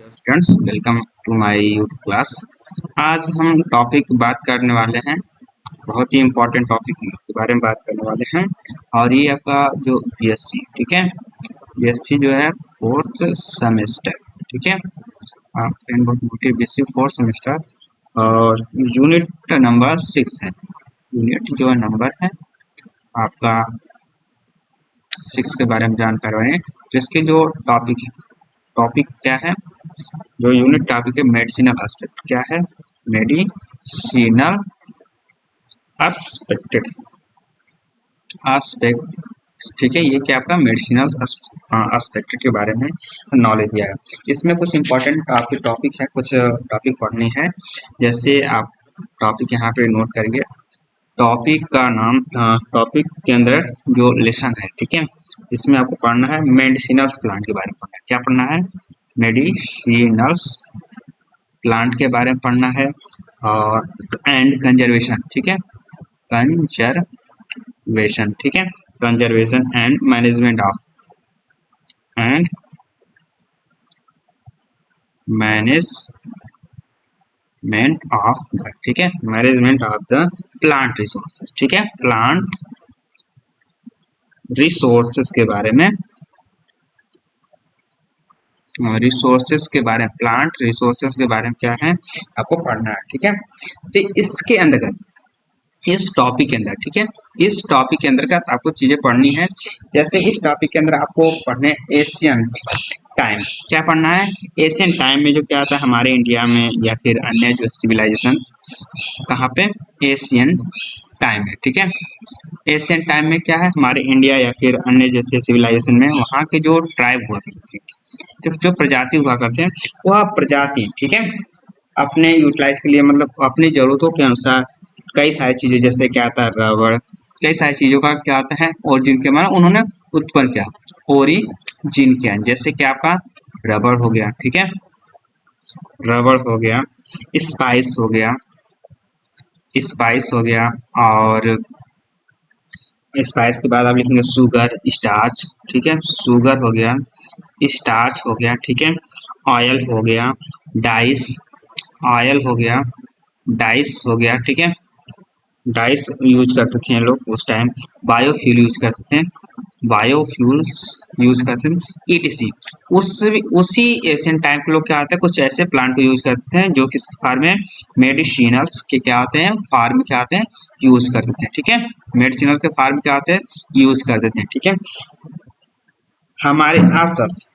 Students, welcome to my YouTube class. आज हम topic बात करने वाले हैं, बहुत ही इम्पोर्टेंट टॉपिक के बारे में बात करने वाले हैं। और ये आपका जो बीएससी, ठीक है, बीएससी जो है फोर्थ सेमेस्टर, ठीक है, बहुत मोटी बीएससी फोर्थ सेमेस्टर और यूनिट नंबर 6 है। यूनिट जो नंबर है आपका 6 के बारे में जानकारी है। जिसके जो टॉपिक है, टॉपिक क्या है, जो यूनिट टॉपिक है मेडिसिनल एस्पेक्ट। क्या है? मेडिसिनल एस्पेक्टेड एस्पेक्ट, ठीक है। ये क्या आपका मेडिसिनल एस्पेक्टेड के बारे में नॉलेज दिया है। इसमें कुछ इंपॉर्टेंट आपके टॉपिक है, कुछ टॉपिक पढ़ने हैं। जैसे आप टॉपिक यहाँ पे नोट करेंगे। टॉपिक का नाम, टॉपिक के अंदर जो लेसन है, ठीक है, इसमें आपको पढ़ना है मेडिसिनल प्लांट के बारे में पढ़ना है। क्या पढ़ना है? मेडिसिनल्स प्लांट के बारे में पढ़ना है। और एंड कंजर्वेशन, ठीक है, कंजर्वेशन, ठीक है, conservation and management of the, ठीक है, management of the plant resources, ठीक है, प्लांट रिसोर्सेज के बारे में, रिसोर्सेज के बारे में, प्लांट रिसोर्सेज के बारे में क्या है आपको पढ़ना है, ठीक है। तो इसके अंतर्गत, इस टॉपिक के अंदर, ठीक है, इस टॉपिक के अंतर्गत आपको चीजें पढ़नी है। जैसे इस टॉपिक के अंदर आपको पढ़ने एशियन टाइम, क्या पढ़ना है? एशियन टाइम में जो क्या आता है हमारे इंडिया में या फिर अन्य जो सिविलाइजेशन, कहाँ पे? एशियन टाइम है, ठीक है। एशियन टाइम में क्या है, हमारे इंडिया या फिर अन्य जैसे सिविलाइजेशन में वहाँ के जो ट्राइब हुआ करते थे, तो जो प्रजाति हुआ करते हैं, वह प्रजाति, ठीक है, अपने यूटिलाइज के लिए, मतलब अपनी जरूरतों के अनुसार कई सारी चीजें, जैसे क्या आता है रबड़, कई सारी चीजों का क्या आता है ओरिजिन के माना उन्होंने उत्पन्न किया, ओरिजिन किया। जैसे क्या आपका रबड़ हो गया, ठीक है, रबड़ हो गया, स्पाइस हो गया, स्पाइस हो गया, और स्पाइस के बाद आप लिखेंगे शुगर, स्टार्च, ठीक है, शुगर हो गया, स्टार्च हो गया, ठीक है, ऑयल हो गया, डाइस, ऑयल हो गया, डाइस हो गया, ठीक है, डाइस यूज करते थे लोग उस टाइम। बायोफ्यूल यूज करते थे, बायोफ्यूल्स यूज करते थे, ईटीसी। उसी एशियन टाइम के लोग क्या आते हैं, कुछ ऐसे प्लांट को यूज करते थे जो किस फार्म में, मेडिसिनल्स के क्या आते हैं, फार्म में क्या आते हैं, यूज करते थे, ठीक है, मेडिसिनल के फार्म में क्या आते हैं, यूज करते थे, ठीक है। हमारे आसपास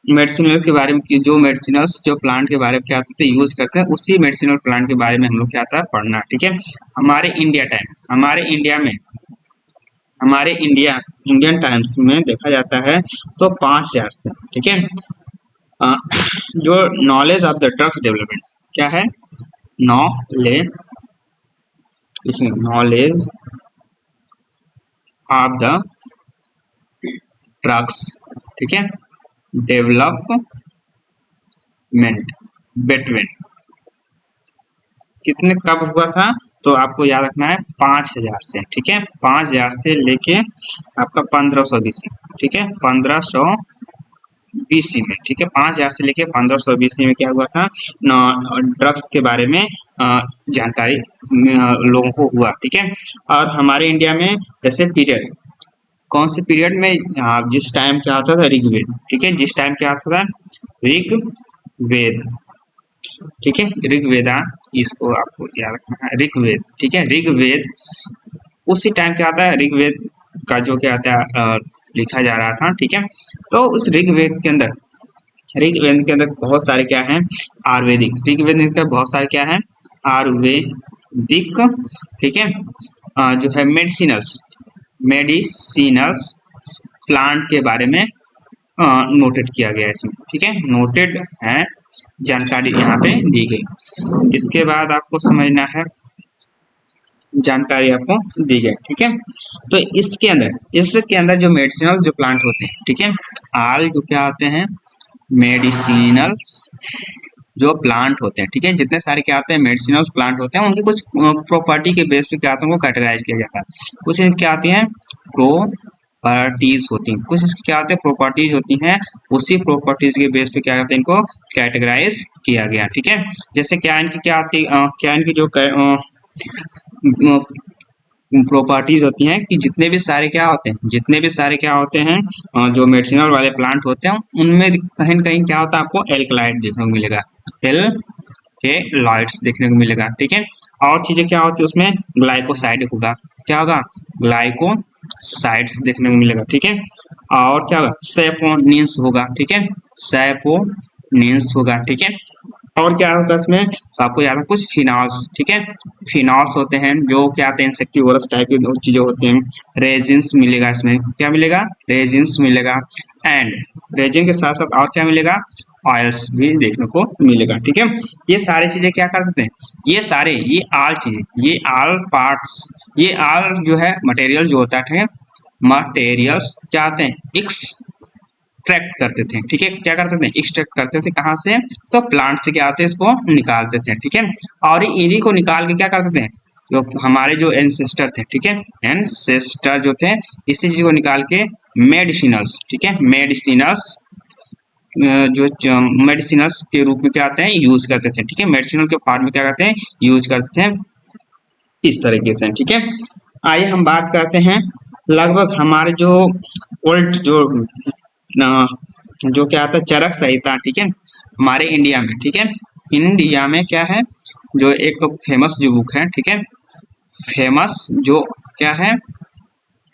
मेडिसिनल के बारे में, जो मेडिसिनल्स जो प्लांट के बारे में क्या होते थे यूज करते हैं, उसी मेडिसिनल प्लांट के बारे में हम लोग क्या आता है पढ़ना, ठीक है। हमारे इंडिया टाइम, हमारे इंडिया में, हमारे इंडियन टाइम्स में देखा जाता है तो 5000 से, ठीक है। जो knowledge of the drugs development, क्या है? नॉलेज ऑफ द ड्रग्स, ठीक है, डेवलपमेंट बिटवीन, कितने कब हुआ था, तो आपको याद रखना है 5000 से, ठीक है, 5000 से लेके आपका 1500 बीसी, ठीक है, 1500 बीसी में, ठीक है, 5000 से लेके 1500 बीसी में क्या हुआ था, ड्रग्स के बारे में जानकारी लोगों को हुआ, ठीक है। और हमारे इंडिया में जैसे पीरियड, कौन से पीरियड में, जिस टाइम क्या आता था ऋग्वेद, ठीक है, जिस टाइम क्या आता था ऋग्वेद, ठीक है, ऋग्वेदा, इसको आपको याद रखना है, ऋग्वेद, ठीक है, ऋग्वेद। उसी टाइम क्या आता है, ऋग्वेद का जो क्या आता है लिखा जा रहा था, ठीक है। तो उस ऋग्वेद के अंदर, ऋग्वेद के अंदर बहुत सारे क्या है, आयुर्वेदिक, ऋग्वेद के बहुत सारे क्या है, आयुर्वेदिक, ठीक है, जो है मेडिसिनल्स प्लांट के बारे में नोटेड किया गया इसमें, ठीक है, नोटेड है, जानकारी यहाँ पे दी गई। इसके बाद आपको समझना है, जानकारी आपको दी गई, ठीक है। तो इसके अंदर जो मेडिसिनल जो प्लांट होते हैं, ठीक है, आल जो क्या होते हैं, मेडिसिनल्स जो प्लांट होते हैं, ठीक है, जितने सारे क्या आते हैं मेडिसिनल प्लांट होते हैं, उनकी कुछ प्रॉपर्टी के बेस पे क्या आते हैं, उनको कैटेगराइज किया जाता है। कुछ क्या आती हैं, प्रॉपर्टीज होती हैं, कुछ इसकी क्या होते हैं प्रॉपर्टीज होती हैं, उसी प्रॉपर्टीज के बेस पे क्या करते हैं इनको कैटेगराइज किया गया। ठीक है, जैसे क्या इनकी क्या आती क्या इनकी जो प्रॉपर्टीज होती हैं कि जितने भी सारे क्या होते हैं, जितने भी सारे क्या होते हैं जो मेडिसिनल वाले प्लांट होते हैं उनमें कहीं न कहीं क्या होता है आपको एल्कलाइड देखने को मिलेगा, एल के लॉइड्स देखने को मिलेगा। ठीक है, और चीजें क्या होती है उसमें ग्लाइकोसाइड होगा, क्या होगा ग्लाइकोसाइड्स देखने को मिलेगा। ठीक है, और क्या होगा सैपोनिन्स होगा। ठीक है, सैपोनिन्स होगा। ठीक है, और क्या होगा इसमें तो आपको याद है कुछ फिनॉल्स। ठीक है, फिनॉल्स होते हैं जो क्या आते हैं इंसेक्टिवोरस टाइप की चीजें होती हैं। रेजिन्स मिलेगा, इसमें क्या मिलेगा रेजिन्स मिलेगा, एंड रेजिन के साथ साथ और क्या मिलेगा ऑयल्स भी देखने को मिलेगा। ठीक है, ये सारी चीजें क्या कर सकते हैं, ये सारे ये आल चीजें, ये आल पार्ट्स, ये आल जो है मटेरियल जो होता है मटेरियल्स क्या आते हैं एक्सट्रैक्ट करते थे। ठीक है, क्या करते थे एक्सट्रैक्ट करते थे, कहाँ से तो प्लांट से क्या आते हैं इसको निकालते थे। ठीक है, और इन्हीं को निकाल के क्या करते थे जो हमारे जो एंसेस्टर थे, ठीक है एंसेस्टर जो थे इसी चीज को निकाल के मेडिसिनल्स, ठीक है मेडिसिनल्स जो मेडिसिनल्स के रूप में क्या आते हैं यूज करते थे। ठीक है, मेडिसिनल के फॉर्म में क्या करते हैं यूज करते थे इस तरीके से। ठीक है, आइए हम बात करते हैं लगभग हमारे जो ओल्ड जो क्या आता है चरक संहिता। ठीक है, हमारे इंडिया में, ठीक है इंडिया में क्या है जो एक फेमस जो बुक है, ठीक है फेमस जो क्या है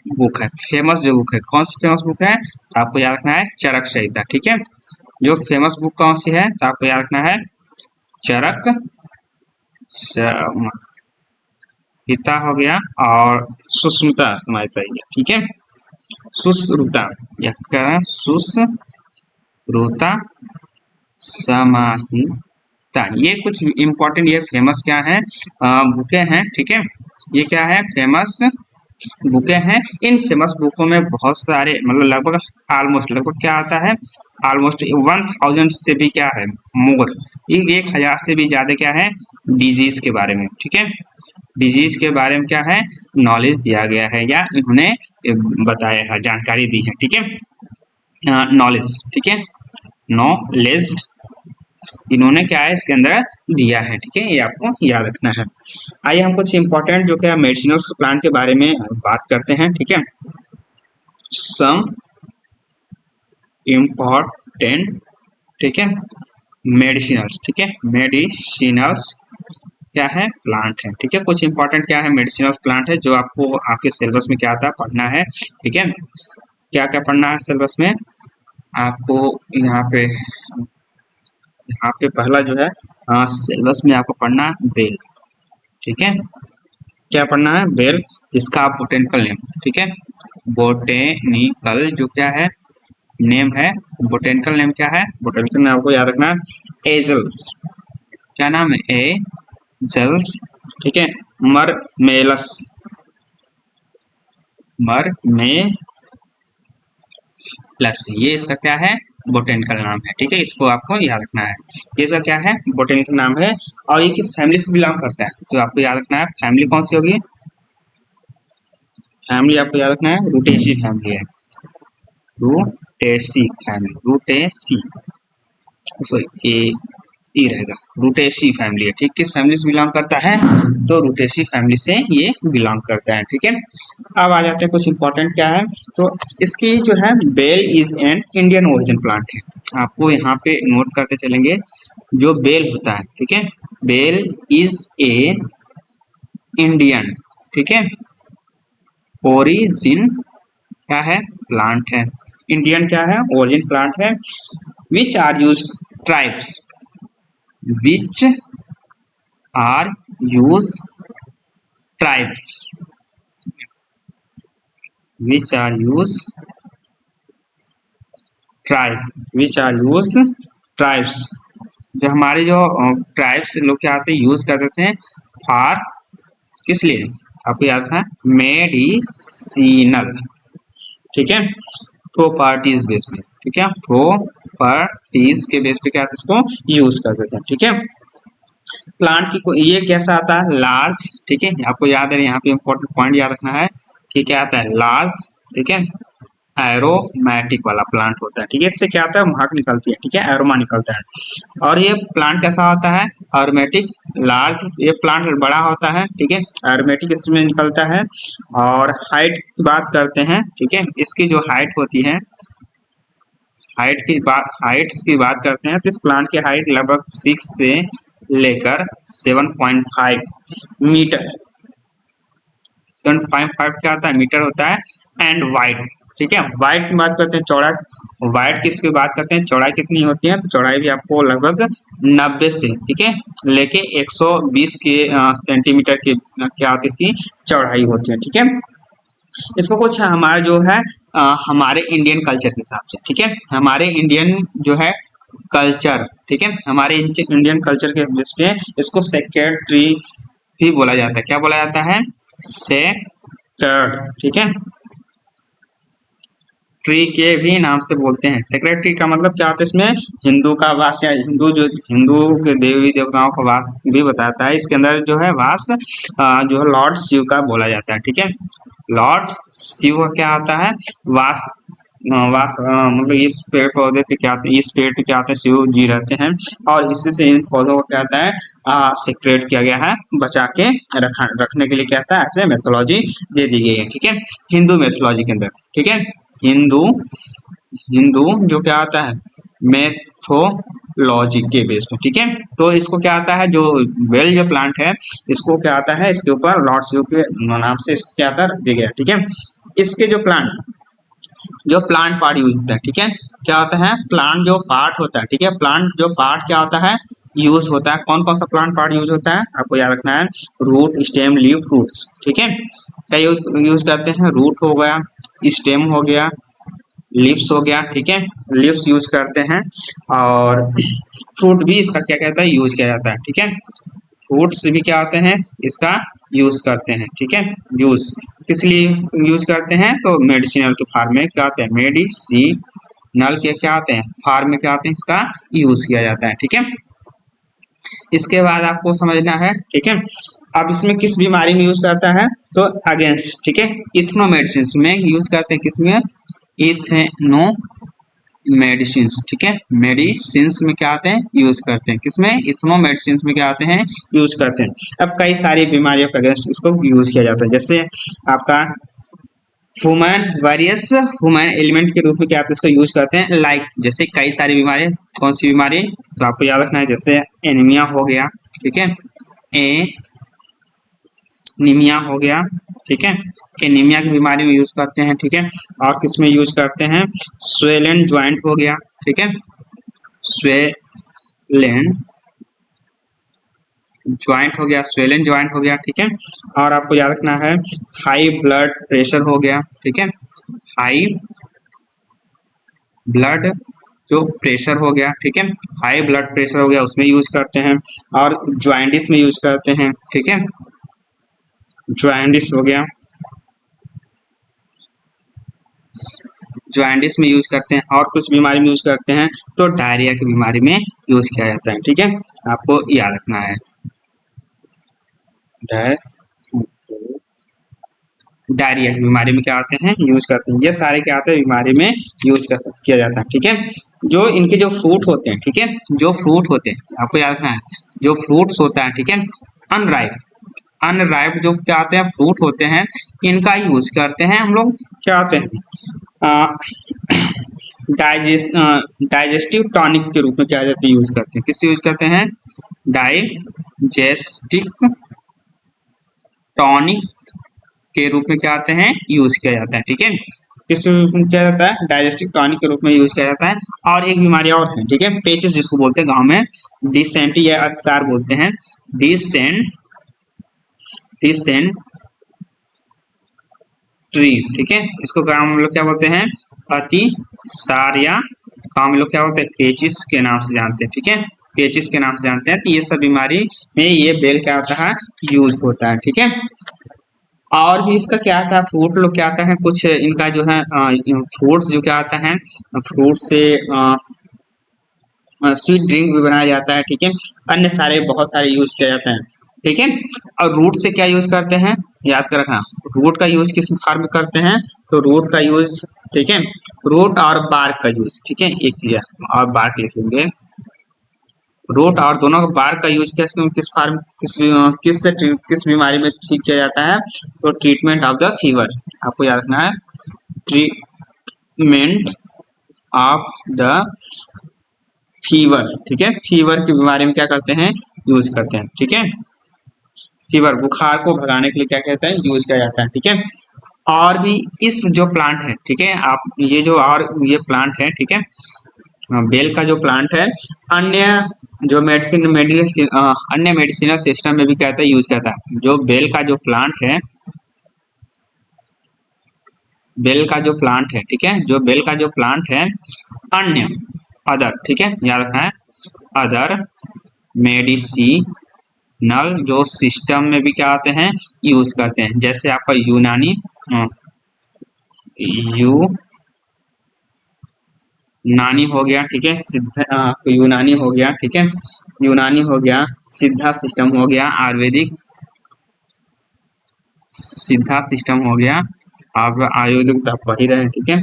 बुक है, फेमस जो बुक है, कौन सी फेमस बुक है तो आपको याद रखना है चरक संहिता। ठीक है, जो फेमस बुक कौन सी है तो आपको याद रखना है चरक संहिता हो गया, और सुश्रुता समाहिता। ठीक है, सुश्रुता या क्या है सुश्रुता समाहिता, ये कुछ इंपॉर्टेंट ये फेमस क्या है बुके हैं। ठीक है, ये क्या है फेमस बुकें हैं। इन फेमस बुकों में बहुत सारे मतलब लगभग ऑलमोस्ट लगभग क्या आता है ऑलमोस्ट 1000 से भी क्या है मोर 1000 से भी ज्यादा क्या है डिजीज के बारे में। ठीक है, डिजीज के बारे में क्या है नॉलेज दिया गया है या इन्होंने बताया है जानकारी दी है। ठीक है, नॉलेज, ठीक है नॉलेज इन्होंने क्या है इसके अंदर दिया है। ठीक है, ये आपको याद रखना है। आइए हम कुछ इंपॉर्टेंट जो क्या मेडिसिनल प्लांट के बारे में बात करते हैं। ठीक है, सम इम्पॉर्टेंट, ठीक है मेडिसिनल्स, ठीक है मेडिसिनल्स क्या है प्लांट है। ठीक है, कुछ इंपॉर्टेंट क्या है मेडिसिनल प्लांट है जो आपको आपके सिलेबस में क्या आता पढ़ना है। ठीक है, क्या क्या पढ़ना है सिलेबस में आपको यहाँ पे पहला जो है सिलेबस में आपको पढ़ना है बेल। ठीक है, क्या पढ़ना है बेल, इसका बोटेनिकल नेम। ठीक है, बोटेनिकल जो क्या है नेम है, बोटेनिकल नेम क्या है बोटेनिकल नेम आपको याद रखना है एजल्स, क्या नाम है एजल्स। ठीक है, मरमेलस, मरमेलस ये इसका क्या है बोटेनिकल नाम है। ठीक है, इसको आपको याद रखना है, ये इसका क्या है बोटेनिकल नाम है। और ये किस फैमिली से बिलोंग करता है तो आपको याद रखना है फैमिली कौन सी होगी, फैमिली आपको याद रखना है रूटेसी फैमिली है, रूटेसी फैमिली, रूटेसी सॉरी ए रहेगा रूटेसी फैमिली है। ठीक, किस फैमिली से बिलोंग करता है तो रूटेसी फैमिली से ये बिलोंग करता है। ठीक है, अब आ जाते हैं कुछ इंपॉर्टेंट क्या है तो इसकी जो है bael is an Indian origin plant है, आपको यहाँ पे नोट करते चलेंगे जो बेल होता है। ठीक है, बेल इज ए इंडियन, ठीक है ओरिजिन क्या है प्लांट है, इंडियन क्या है ओरिजिन प्लांट है। Which are use tribes, which are used tribes, which are used tribes जो हमारे जो ट्राइब्स लोग क्या आते हैं यूज करते थे फॉर किस लिए आपको याद रखना है मेडिसिनल, ठीक है प्रॉपर्टीज बेस में। ठीक है, प्रॉपर्टीज के बेस पे क्या आता है इसको यूज करते थे। ठीक है, प्लांट की ये कैसा आता है लार्ज, ठीक है आपको याद है यहाँ पे इंपॉर्टेंट पॉइंट याद रखना है कि क्या आता है लार्ज, ठीक है एरोमेटिक वाला प्लांट होता है, ठीक है। इससे क्या होता है, महक निकलती है, ठीक है, एरोमा निकलता है। और ये प्लांट कैसा होता है, एरोमेटिक लार्ज, ये प्लांट बड़ा होता है, ठीक है, एरोमेटिक इसमें निकलता है। और हाइट की बात करते हैं, ठीक है, इसकी जो हाइट होती है, हाइट्स की बात करते हैं, तो इस प्लांट की हाइट लगभग 6 से लेकर 7.5 मीटर, 7.5 क्या होता है, मीटर होता है। एंड वाइड, ठीक है, वाइड की बात करते हैं, चौड़ा, वाइड किसकी बात करते हैं, चौड़ाई कितनी होती है, तो चौड़ाई भी आपको लगभग 90 से, ठीक है, लेके 120 के सेंटीमीटर की क्या होती है, इसकी चौड़ाई होती है, ठीक है। इसको कुछ हमारा जो है हमारे इंडियन कल्चर के हिसाब से, ठीक है, हमारे इंडियन जो है कल्चर, ठीक है, हमारे इंडियन कल्चर के बेस पे इसको सेक्रेटरी भी बोला जाता है। क्या बोला जाता है, सेक्रेटरी, ठीक है, ट्री के भी नाम से बोलते हैं। सेक्रेटरी का मतलब क्या होता है, इसमें हिंदू का वास या हिंदू के देवी देवताओं का वास भी बताता है। इसके अंदर जो है वास जो है लॉर्ड शिव का बोला जाता है, ठीक है, लॉर्ड शिव का क्या होता है, वास, मतलब इस पेड़ पौधे पे क्या आते हैं, इस पेड़ पे क्या आते हैं, शिव जी रहते हैं। और इसी से इन पौधों को क्या आता है, सिक्रेट किया गया है, बचा के रखने के लिए क्या था, ऐसे मेथोलॉजी दे दी गई है, ठीक है, हिंदू मेथोलॉजी के अंदर, ठीक है। हिंदू हिंदू जो क्या आता है, मेथोलॉजी के बेस पे, ठीक है। तो इसको क्या आता है, जो बेल जो प्लांट है, इसको क्या आता है, इसके ऊपर लॉर्ड शिव के नाम से इसको क्या आता है, रख दिया गया, ठीक है। इसके जो प्लांट पार्ट यूज होता है, ठीक है, क्या होता है, प्लांट जो पार्ट होता है, ठीक है, प्लांट जो पार्ट क्या होता है, यूज होता है। कौन कौन सा प्लांट पार्ट यूज होता है, आपको याद रखना है, रूट, स्टेम, लीफ, फ्रूट्स, ठीक है। क्या यूज करते हैं, रूट हो गया, स्टेम हो गया, लिप्स हो गया, ठीक है, लिप्स यूज करते हैं। और फ्रूट भी इसका क्या कहता है, यूज किया जाता है, ठीक है, फ्रूट्स भी क्या होते हैं, इसका यूज करते हैं, ठीक है। यूज किस लिए यूज करते हैं, तो मेडिसिनल के फार्म में क्या होते हैं, मेडिसिनल के क्या होते हैं, फार्म में क्या होते हैं, इसका यूज किया जाता है, ठीक है। इसके बाद आपको समझना है, ठीक है, अब इसमें किस बीमारी में यूज करता है, तो अगेंस्ट, ठीक है, इथनो मेडिसिन में यूज करते हैं, किसमें, इथेनो मेडिसिन, ठीक है, मेडिसिन में क्या आते हैं, यूज करते हैं, किसमें, इथनो मेडिसिन में क्या आते हैं, यूज करते हैं। अब कई सारी बीमारियों के अगेंस्ट इसको यूज किया जाता है, जैसे आपका ह्यूमन वेरियस ह्यूमन एलिमेंट के रूप में क्या आते हैं, इसको यूज करते हैं, लाइक जैसे कई सारी बीमारी, कौन सी बीमारी, तो आपको याद रखना है, जैसे एनीमिया हो गया, ठीक है, एनीमिया हो गया, ठीक है, एनीमिया की बीमारी में यूज करते हैं, ठीक है। और किस में यूज करते हैं, स्वेलन ज्वाइंट हो गया, ठीक है, स्वेलन ज्वाइंट हो गया, स्वेलन ज्वाइंट हो गया, ठीक है। और आपको याद रखना है, हाई ब्लड प्रेशर हो गया, ठीक है, हाई ब्लड जो प्रेशर हो गया, ठीक है, हाई ब्लड प्रेशर हो गया, उसमें यूज करते हैं। और ज्वाइंटिस में यूज करते हैं, ठीक है, ज्वाइंटिस हो गया, ज्वाइंटिस में यूज करते हैं। और कुछ बीमारी में यूज करते हैं, तो डायरिया की बीमारी में यूज किया जाता है, ठीक है, आपको याद रखना है, डायरिया की बीमारी में क्या आते हैं, यूज करते हैं। ये सारे क्या आते हैं, बीमारी में यूज किया जाता है, ठीक है। जो इनके जो फ्रूट होते हैं, ठीक है, जो फ्रूट होते हैं, आपको याद रखना है, जो फ्रूट्स होता है, ठीक है, अनराइप, अनराइप जो क्या आते हैं, फ्रूट होते हैं, इनका यूज करते हैं हम लोग, क्या आते हैं, डाइजेस्टिव टॉनिक के रूप में क्या जाते हैं, यूज करते हैं, किससे यूज करते हैं, डाइजेस्टिव टॉनिक के रूप में क्या आते हैं, यूज किया जाता है, ठीक है। किस रूप में किया जाता है, डाइजेस्टिव टॉनिक के रूप में यूज किया जाता है। और एक बीमारी और है, ठीक है, पेचिस जिसको बोलते हैं गांव में, डिसेंट्री या अतिसार बोलते हैं, डिसेंट्री, ठीक है, इसको गांव में लोग क्या बोलते हैं, अतिसार, या गांव में लोग क्या बोलते हैं, पेचिस के नाम से जानते हैं, ठीक है, पेचिस के नाम से जानते हैं। तो ये सब बीमारी में ये बेल क्या होता है, यूज होता है, ठीक है। और भी इसका क्या आता है, फ्रूट लोग क्या आता है, कुछ इनका जो है फ्रूट्स जो क्या आता है, फ्रूट से स्वीट ड्रिंक भी बनाया जाता है, ठीक है, अन्य सारे बहुत सारे यूज किया जाता है। ठीक है। और रूट से क्या यूज करते हैं, याद कर रखना, रूट का यूज किस फॉर्म में करते हैं, तो रूट का यूज, ठीक है, रूट और बार्क का यूज, ठीक है, एक चीज है, और बार्क लिखेंगे, रूट और दोनों बार्क का यूज किस फॉर्म, किस बीमारी में ठीक किया जाता है, तो ट्रीटमेंट ऑफ द फीवर, आपको याद रखना है, ट्रीटमेंट ऑफ द फीवर, ठीक है, फीवर की बीमारी में क्या करते हैं, यूज करते हैं, ठीक है, फीवर बुखार को भगाने के लिए क्या कहते हैं, यूज किया जाता है, ठीक है। और भी इस जो प्लांट है, ठीक है, आप ये जो और ये प्लांट है, ठीक है, बेल का जो प्लांट है, अन्य जो मेडिसिन अन्य मेडिसिनल सिस्टम में भी क्या कहता है, यूज करता है, जो बेल का जो प्लांट है, बेल का जो प्लांट है, ठीक है, जो बेल का जो प्लांट है, अन्य अदर, ठीक है, याद रखना है, अदर मेडिसिनल जो सिस्टम में भी क्या आते हैं, यूज करते हैं, जैसे आपका यूनानी, यूनानी हो गया, ठीक है, यूनानी हो गया, ठीक है, यूनानी हो गया, सिद्धा सिस्टम हो गया, आयुर्वेदिक सिद्धा सिस्टम हो गया, आप आयुर्वेदिक तो आप पढ़ ही रहे हैं, ठीक है,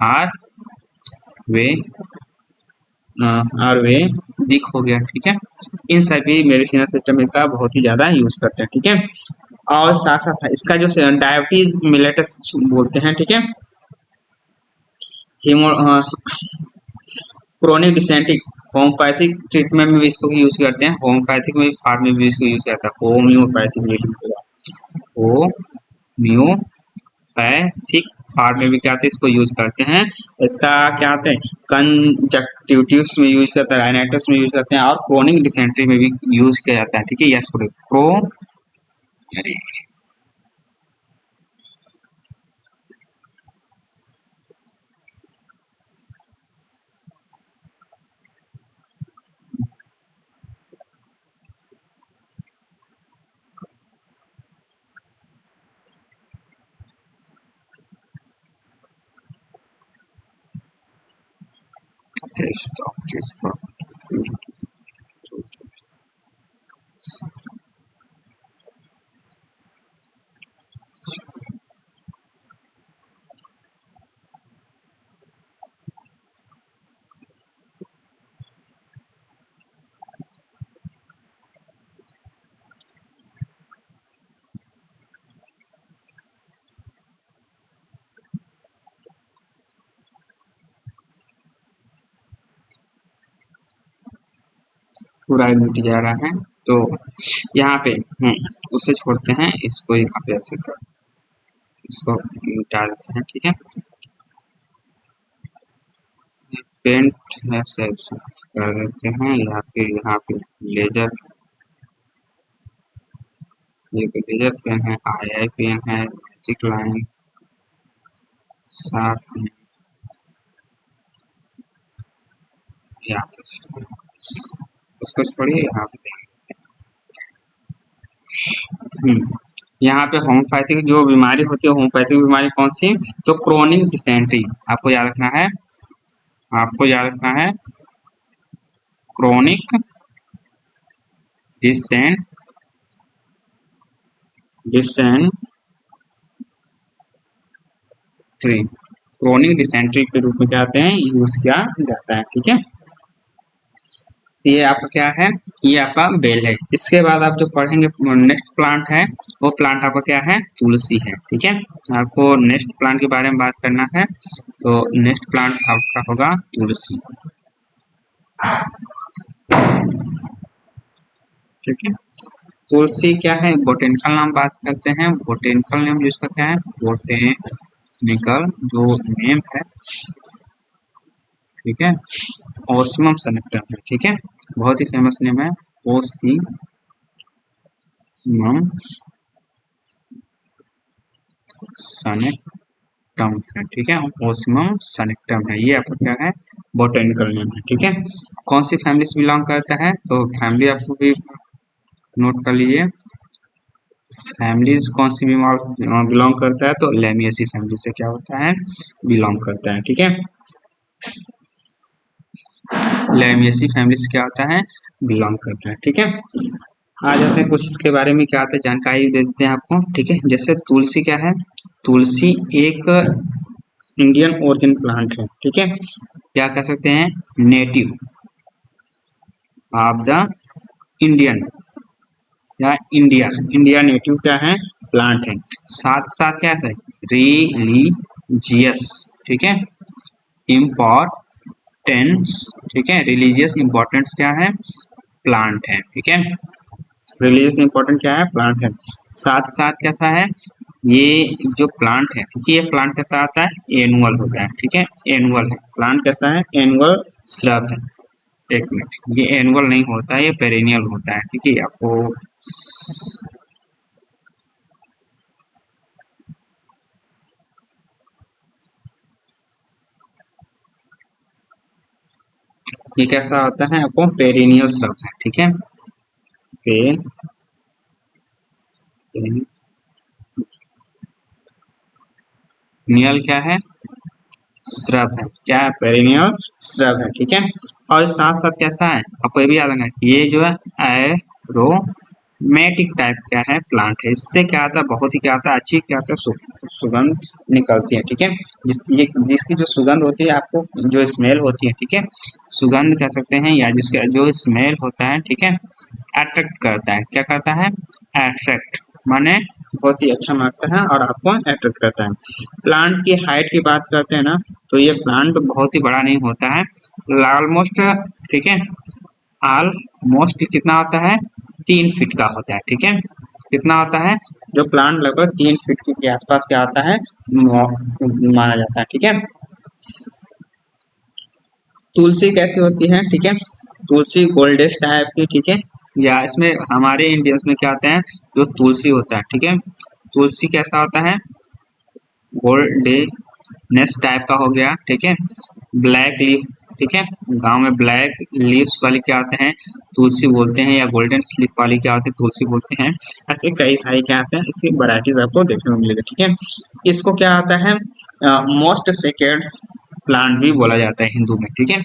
आर वे आयुर्वेदिक हो गया, ठीक है, इन सभी मेडिसिनल सिस्टम का बहुत ही ज्यादा यूज करते हैं, ठीक है। और साथ साथ इसका जो डायबिटीज मिलेटस बोलते हैं, ठीक है, haemo chronic dysenteric homeopathic treatment में भी इसको यूज करते हैं, होम्योपैथिक में फार्म में भी इसको यूज करता है, होम्योपैथिक होम्योपैथिक फार्म में भी क्या आते हैं, इसको यूज करते हैं, इसका क्या आते हैं, कंजक्टिविटिव्स में यूज करते हैं, राइनाइटिस में यूज करते हैं, और क्रोनिक डिसेंट्री में भी यूज किया जाता है, ठीक है, यस क्रो पूरा मिट जा रहा है, तो यहाँ पे उसे छोड़ते हैं, इसको यहाँ पे ऐसे कर, इसको मिटा देते हैं, ठीक है, पेंट ऐसे कर देते हैं, या फिर यहाँ पे लेजर, ये तो लेजर पेन है, आई पेन है, मैजिक लाइन साफ है, यहाँ पे उसको छोड़िए, यहाँ पे यहाँ पे होम्योपैथिक जो बीमारी होती है, होम्योपैथिक बीमारी कौन सी, तो क्रोनिक डिसेंट्री, आपको याद रखना है, आपको याद रखना है, क्रोनिक डिसेंट्री, क्रोनिक डिसेंट्री के रूप में क्या आते हैं, यूज किया जाता है, ठीक है। ये आपका क्या है, ये आपका बेल है। इसके बाद आप जो पढ़ेंगे नेक्स्ट प्लांट है, वो प्लांट आपका क्या है, तुलसी है, ठीक है, आपको नेक्स्ट प्लांट के बारे में बात करना है, तो नेक्स्ट प्लांट आपका होगा तुलसी, ठीक है। तुलसी क्या है, बोटेनिकल नाम बात करते हैं, बोटेनिकल नेम जिसका क्या है, बोटेनिकल जो नेम है, ठीक है, ओसिमम सनेक्टम है, ठीक है, बहुत ही फेमस नेम है, ओसिमम सनेक्टम है, ठीक है, ओसिमम सनेक्टम है, ये आपका क्या है, बोटेनिकल नेम है, ठीक है। कौन सी फैमिली से बिलोंग करता है, तो फैमिली आपको भी नोट कर लीजिए, फैमिलीज कौन सी बिलोंग करता है, तो लेमिएसी फैमिली से क्या होता है, बिलोंग करता है, ठीक है, लेमिएसी फैमिली से क्या होता है, बिलोंग करता है, ठीक है। आ जाते हैं कुछ इसके बारे में क्या आता है, जानकारी दे देते हैं आपको। ठीक है, जैसे तुलसी क्या है, तुलसी एक इंडियन ओरिजिन प्लांट है। ठीक है, क्या कह सकते हैं, नेटिव ऑफ द इंडियन या इंडिया, इंडिया नेटिव क्या है, प्लांट है। साथ साथ क्या है, रिलीजियस, ठीक है, इम्पोर्टेंस, ठीक है, रिलीजियस इम्पोर्टेंस क्या है, प्लांट है। ठीक है, रिलीजियस इम्पोर्टेंट क्या है, प्लांट है। साथ साथ कैसा है, ये जो प्लांट है, क्योंकि ये प्लांट कैसा आता है, एनुअल होता है। ठीक है, एनुअल है प्लांट, कैसा है, एनुअल श्रब है। एक मिनट, ये एनुअल नहीं होता है, ये पेरेनियल होता है। ठीक है, आपको ये कैसा होता है, आपको पेरेनियल श्रब है। ठीक है, पेरेनियल क्या है, श्रब है। क्या है, पेरेनियल श्रब है। ठीक है, और साथ साथ कैसा है, आपको ये भी याद रखना है, ये जो है एरोमेटिक टाइप क्या है, प्लांट है। इससे क्या आता है, बहुत ही क्या आता है, अच्छी क्या आता है, सुगंध निकलती है। ठीक है, जिसकी जो सुगंध होती है, आपको जो स्मेल होती है, ठीक है, सुगंध कह सकते हैं, या जिसका जो स्मेल होता है, ठीक है, अट्रैक्ट करता है। क्या करता है, अट्रैक्ट, माने बहुत ही अच्छा मानता है और आपको अट्रैक्ट करता है। प्लांट की हाइट की बात करते हैं ना, तो ये प्लांट बहुत ही बड़ा नहीं होता है, ऑलमोस्ट, ठीक है, ऑलमोस्ट कितना होता है, 3 फीट का होता है। ठीक है, कितना होता है, जो प्लांट लगभग 3 फीट के आसपास क्या आता है, माना जाता है। ठीक है, तुलसी कैसी होती है, ठीक है, तुलसी गोल्डेश टाइप की, ठीक है, या इसमें हमारे इंडियंस में क्या होता है, जो तुलसी होता है, ठीक है, तुलसी कैसा होता है, गोल्डनेस टाइप का हो गया। ठीक है, ब्लैक लीफ, ठीक है, गांव में ब्लैक लीव्स वाली क्या आते हैं, तुलसी बोलते हैं, या गोल्डन लीफ वाली क्या होती है, तुलसी बोलते हैं। ऐसे कई सारे क्या आते हैं, इसकी वैरायटीज आपको देखने को मिलेगा। ठीक है, इसको क्या आता है, मोस्ट सेक्रेड प्लांट भी बोला जाता है हिंदू में। ठीक है,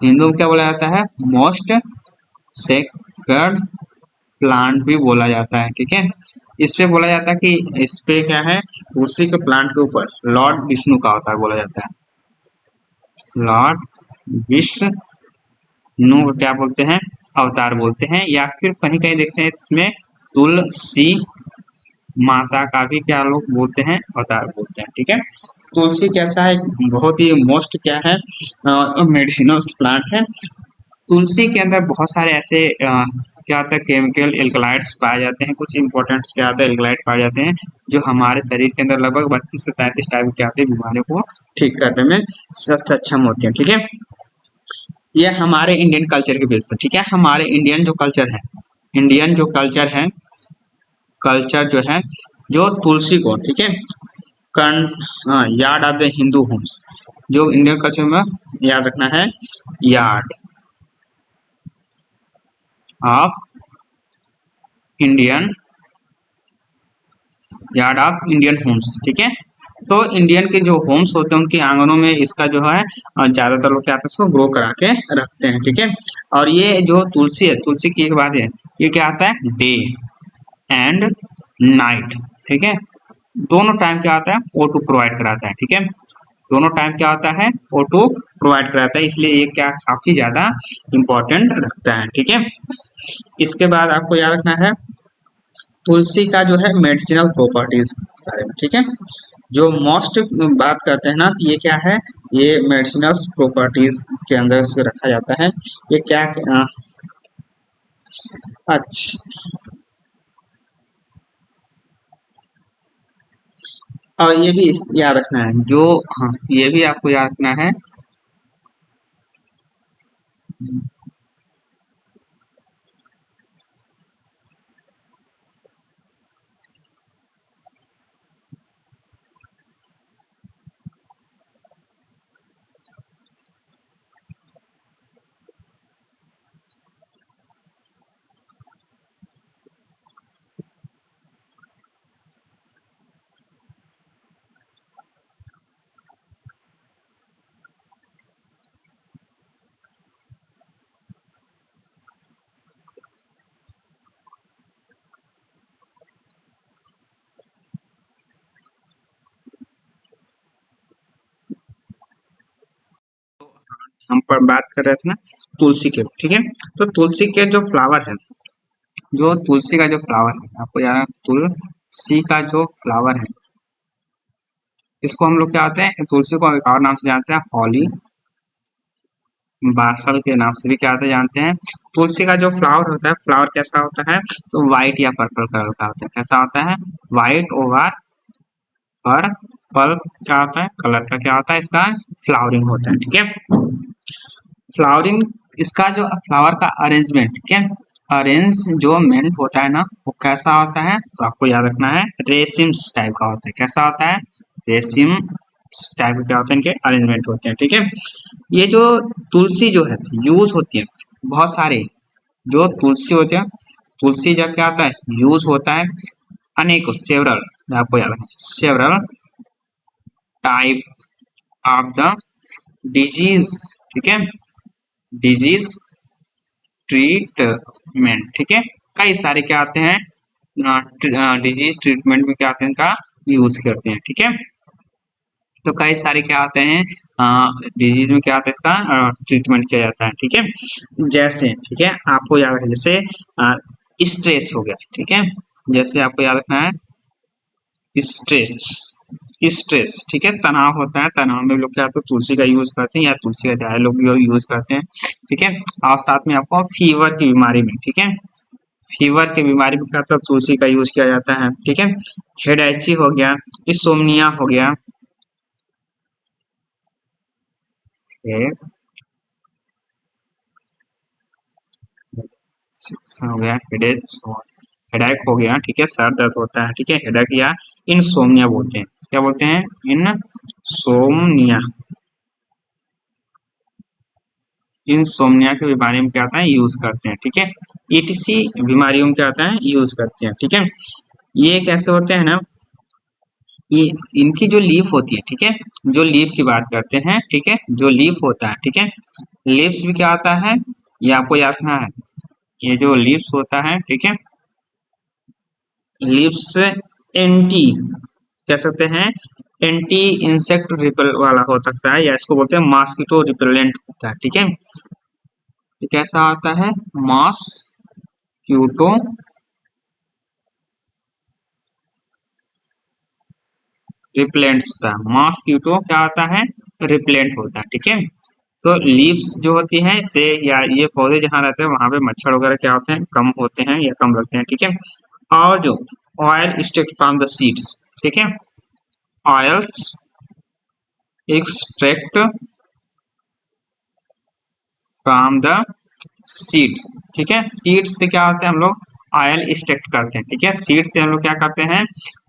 हिंदू में क्या बोला जाता है, मोस्ट सेक्रेड प्लांट भी बोला जाता है। ठीक है, इस पे बोला जाता है कि इस पे क्या है, तुलसी के प्लांट के ऊपर लॉर्ड विष्णु का अवतार बोला जाता है। लॉर्ड विष्णु को क्या बोलते हैं, अवतार बोलते हैं, या फिर कहीं कहीं देखते हैं इसमें तुलसी माता का भी क्या लोग बोलते हैं, अवतार बोलते हैं। ठीक है, तुलसी कैसा है, बहुत ही मोस्ट क्या है, मेडिसिनल प्लांट है। तुलसी के अंदर बहुत सारे ऐसे क्या होता है, केमिकल एल्कलाइड्स पाए जाते हैं, कुछ इंपॉर्टेंट क्या होता है, एल्कलाइड पाए जाते हैं, जो हमारे शरीर के अंदर लगभग 32 से 33 टाइप के क्या होते हैं, बीमारियों को ठीक करने में सक्षम होते हैं। ठीक है, ये हमारे इंडियन कल्चर के बेस पर, ठीक है, हमारे इंडियन जो कल्चर है, इंडियन जो कल्चर है, कल्चर जो है, जो तुलसी को, ठीक है, courtyard of the Hindu homes, जो इंडियन कल्चर में याद रखना है, yard of Indian, yard of Indian homes. ठीक है, तो इंडियन के जो होम्स होते हैं, उनके आंगनों में इसका जो है ज्यादातर लोग क्या आता है, इसको ग्रो करा के रखते हैं। ठीक है, और ये जो तुलसी है, तुलसी की एक बात है, ये क्या आता है, डे एंड नाइट, ठीक है, दोनों टाइम क्या आता है, O2 प्रोवाइड कराता है। ठीक है, दोनों टाइम क्या होता है, O2 प्रोवाइड कराता है, इसलिए ये क्या काफी ज्यादा इंपॉर्टेंट रखता है। ठीक है, इसके बाद आपको याद रखना है तुलसी का जो है मेडिसिनल प्रॉपर्टीज के बारे में। ठीक है, जो मोस्ट बात करते हैं ना, तो ये क्या है, ये मेडिसिनल प्रॉपर्टीज के अंदर से रखा जाता है। ये क्या अच्छा, और ये भी याद रखना है, जो, हाँ, ये भी आपको याद रखना है, हम पर बात कर रहे थे ना तुलसी के, ठीक है। तो तुलसी के जो फ्लावर है, जो तुलसी का जो फ्लावर है, आपको याद है तुलसी का जो फ्लावर है, इसको हम लोग क्या होते हैं, तुलसी को एक और नाम से जानते हैं हॉली बासल के नाम से भी क्या होता है जानते हैं। तुलसी का जो फ्लावर होता है, फ्लावर कैसा होता है, तो व्हाइट या पर्पल कलर का होता है। कैसा होता है, व्हाइट ओवर पर्पल क्या होता है, कलर का क्या होता है, इसका फ्लावरिंग होता है, ठीक है। फ्लावरिंग, इसका जो फ्लावर का अरेंजमेंट, ठीक है, अरेंजमेंट होता है ना, वो कैसा होता है, तो आपको याद रखना है रेसिम टाइप का होता है। कैसा होता है, रेसिम टाइप का क्या होता है, इनके अरेंजमेंट होते हैं, ठीक है। ये जो तुलसी जो है यूज होती है बहुत सारे, जो तुलसी होते हैं, तुलसी जब क्या होता है यूज होता है अनेकों सेवरल, आपको याद रखना several type of the disease, ठीक है, डिजीज ट्रीटमेंट, ठीक है। कई सारे क्या आते हैं डिजीज ट्रीटमेंट में क्या आते हैं, इनका यूज करते हैं, ठीक है। तो कई सारे क्या आते हैं डिजीज में क्या आता है, इसका ट्रीटमेंट किया जाता है, ठीक है। जैसे, ठीक है, आपको याद रखना, जैसे स्ट्रेस हो गया, ठीक है, जैसे आपको याद रखना है स्ट्रेस, स्ट्रेस, ठीक है, तनाव होता है, तनाव में लोग क्या तो तुलसी का यूज करते हैं, या तुलसी का चाय लोग यूज करते हैं, ठीक है। और साथ में आपको फीवर की बीमारी में, ठीक है, फीवर की बीमारी में क्या था तुलसी का यूज किया जाता है, ठीक है। हेडेची हो गया, इंसोम्निया हो गया, हो गया हेडेक हो गया, ठीक है, सर दर्द होता है, ठीक है, हेडेक या इनसोम्निया बोलते हैं, क्या बोलते हैं, इनसोम्निया, इनसोम्निया के बीमारी में क्या आता है यूज करते हैं, ठीक है। ईटीसी बीमारियों में क्या आता है यूज करते हैं, ठीक है। ये कैसे होते हैं ना, ये इनकी जो लीफ होती है, ठीक है, जो लीफ की बात करते हैं, ठीक है, जो लीफ होता है, ठीक है, लीव्स भी क्या आता है, ये आपको याद रखना है, ये जो लीव्स होता है, ठीक है, लीव्स एंटी कह सकते हैं, एंटी इंसेक्ट रिपेल वाला हो सकता है, या इसको बोलते हैं मॉस्किटो रिपेलेंट होता है, ठीक है। तो कैसा आता है मॉस्किटो रिपेलेंट होता है, मॉस्किटो क्या होता है रिपेलेंट होता है, ठीक है। तो लीव्स जो होती हैं इससे, या ये पौधे जहाँ रहते हैं वहां पे मच्छर वगैरह क्या होते हैं कम होते हैं या कम लगते हैं, ठीक है। और जो oil extract from the seeds, ठीक है, oils extract from the seeds, ठीक है, सीड्स से क्या होता है हम लोग ऑयल एक्सट्रैक्ट करते हैं, ठीक है, सीड से हम लोग क्या करते हैं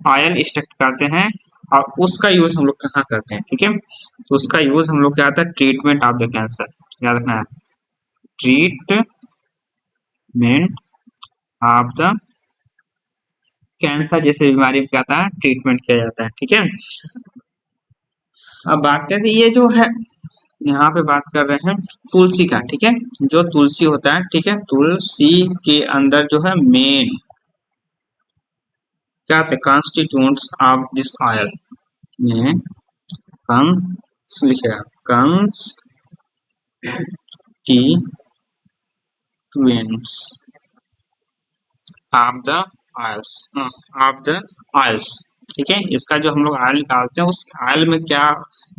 ऑयल एक्सट्रैक्ट करते हैं, और उसका यूज हम लोग कहाँ करते हैं, ठीक है, तो उसका यूज हम लोग क्या आता है ट्रीटमेंट ऑफ द कैंसर, याद रखना है ट्रीटमेंट ऑफ द कैंसर जैसे बीमारी में क्या आता है ट्रीटमेंट किया जाता है, ठीक है। अब बात करते हैं ये जो है यहाँ पे बात कर रहे हैं तुलसी का, ठीक है, जो तुलसी होता है, ठीक है, तुलसी के अंदर जो है मेन क्या होता है कॉन्स्टिट्यूएंट्स ऑफ दिस ऑयल में लिखेगा कॉन्स्टिट्यूएंट्स ऑफ द ऑयल्स, ठीक है। इसका जो हम लोग ऑयल निकालते हैं उस ऑयल में क्या